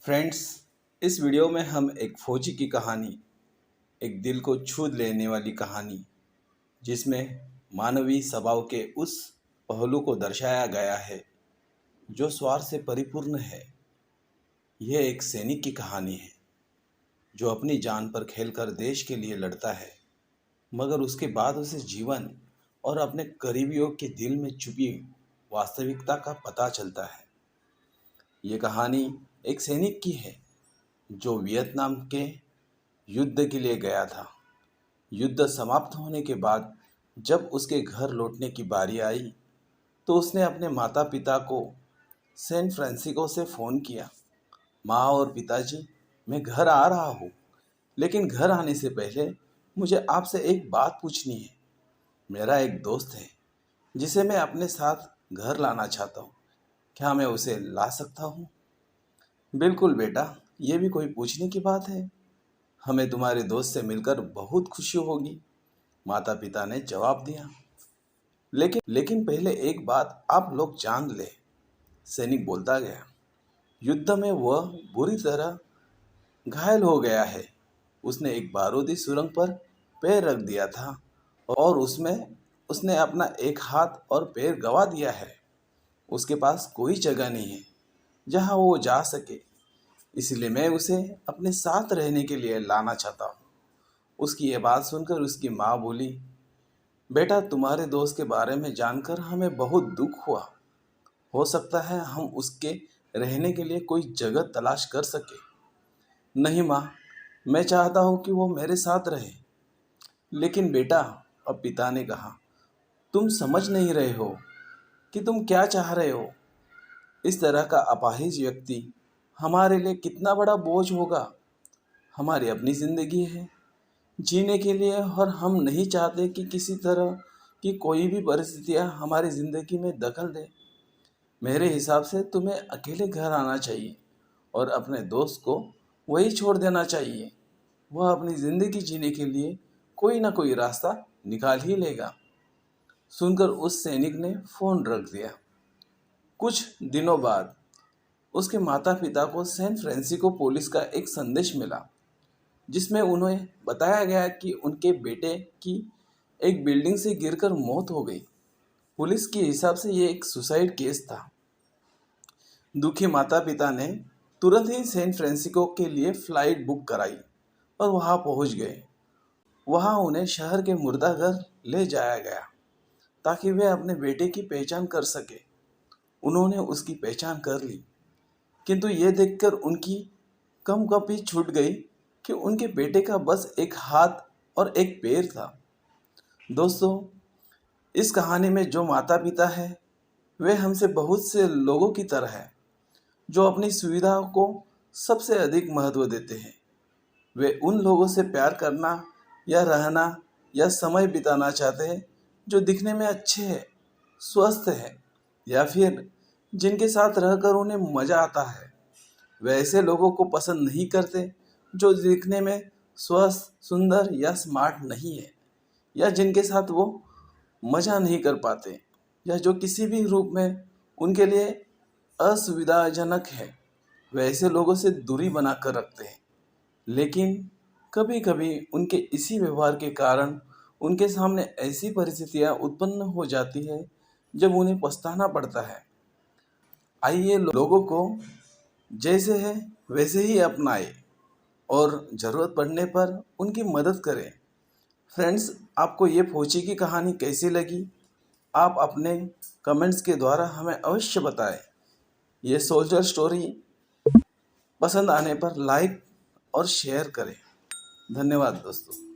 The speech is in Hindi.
फ्रेंड्स, इस वीडियो में हम एक फौजी की कहानी, एक दिल को छू लेने वाली कहानी, जिसमें मानवीय स्वभाव के उस पहलू को दर्शाया गया है जो स्वार्थ से परिपूर्ण है। यह एक सैनिक की कहानी है जो अपनी जान पर खेलकर देश के लिए लड़ता है, मगर उसके बाद उसे जीवन और अपने करीबियों के दिल में छुपी वास्तविकता का पता चलता है। ये कहानी एक सैनिक की है जो वियतनाम के युद्ध के लिए गया था। युद्ध समाप्त होने के बाद जब उसके घर लौटने की बारी आई तो उसने अपने माता पिता को सैन फ्रांसिस्को से फ़ोन किया। माँ और पिताजी, मैं घर आ रहा हूँ, लेकिन घर आने से पहले मुझे आपसे एक बात पूछनी है। मेरा एक दोस्त है जिसे मैं अपने साथ घर लाना चाहता हूँ। क्या मैं उसे ला सकता हूँ? बिल्कुल बेटा, ये भी कोई पूछने की बात है। हमें तुम्हारे दोस्त से मिलकर बहुत खुशी होगी, माता पिता ने जवाब दिया। लेकिन पहले एक बात आप लोग जान ले, सैनिक बोलता गया। युद्ध में वह बुरी तरह घायल हो गया है। उसने एक बारूदी सुरंग पर पैर रख दिया था और उसमें उसने अपना एक हाथ और पैर गंवा दिया है। उसके पास कोई जगह नहीं है जहां वो जा सके, इसलिए मैं उसे अपने साथ रहने के लिए लाना चाहता हूँ। उसकी ये बात सुनकर उसकी माँ बोली, बेटा, तुम्हारे दोस्त के बारे में जानकर हमें बहुत दुख हुआ। हो सकता है हम उसके रहने के लिए कोई जगह तलाश कर सके। नहीं माँ, मैं चाहता हूँ कि वो मेरे साथ रहे। लेकिन बेटा, अब पिता ने कहा, तुम समझ नहीं रहे हो कि तुम क्या चाह रहे हो। इस तरह का अपाहिज व्यक्ति हमारे लिए कितना बड़ा बोझ होगा। हमारी अपनी ज़िंदगी है जीने के लिए और हम नहीं चाहते कि किसी तरह की कोई भी परिस्थितियाँ हमारी ज़िंदगी में दखल दे। मेरे हिसाब से तुम्हें अकेले घर आना चाहिए और अपने दोस्त को वही छोड़ देना चाहिए। वह अपनी ज़िंदगी जीने के लिए कोई ना कोई रास्ता निकाल ही लेगा। सुनकर उस सैनिक ने फ़ोन रख दिया। कुछ दिनों बाद उसके माता पिता को सैन फ्रांसिस्को पुलिस का एक संदेश मिला, जिसमें उन्हें बताया गया कि उनके बेटे की एक बिल्डिंग से गिरकर मौत हो गई। पुलिस के हिसाब से ये एक सुसाइड केस था। दुखी माता पिता ने तुरंत ही सैन फ्रांसिस्को के लिए फ़्लाइट बुक कराई और वहां पहुंच गए। वहां उन्हें शहर के मुर्दाघर ले जाया गया ताकि वे अपने बेटे की पहचान कर सके। उन्होंने उसकी पहचान कर ली, किंतु ये देखकर उनकी कंपकपी छूट गई कि उनके बेटे का बस एक हाथ और एक पैर था। दोस्तों, इस कहानी में जो माता पिता है वे हमसे बहुत से लोगों की तरह है जो अपनी सुविधाओं को सबसे अधिक महत्व देते हैं। वे उन लोगों से प्यार करना या रहना या समय बिताना चाहते हैं जो दिखने में अच्छे हैं, स्वस्थ हैं, या फिर जिनके साथ रहकर उन्हें मज़ा आता है। वे ऐसे लोगों को पसंद नहीं करते जो दिखने में स्वस्थ, सुंदर या स्मार्ट नहीं है, या जिनके साथ वो मज़ा नहीं कर पाते, या जो किसी भी रूप में उनके लिए असुविधाजनक है। वे ऐसे लोगों से दूरी बना कर रखते हैं। लेकिन कभी कभी उनके इसी व्यवहार के कारण उनके सामने ऐसी परिस्थितियां उत्पन्न हो जाती है जब उन्हें पछताना पड़ता है। आइए लोगों को जैसे है वैसे ही अपनाएं और ज़रूरत पड़ने पर उनकी मदद करें। फ्रेंड्स, आपको ये फौजी की कहानी कैसी लगी? आप अपने कमेंट्स के द्वारा हमें अवश्य बताएं। ये सोल्जर स्टोरी पसंद आने पर लाइक और शेयर करें। धन्यवाद दोस्तों।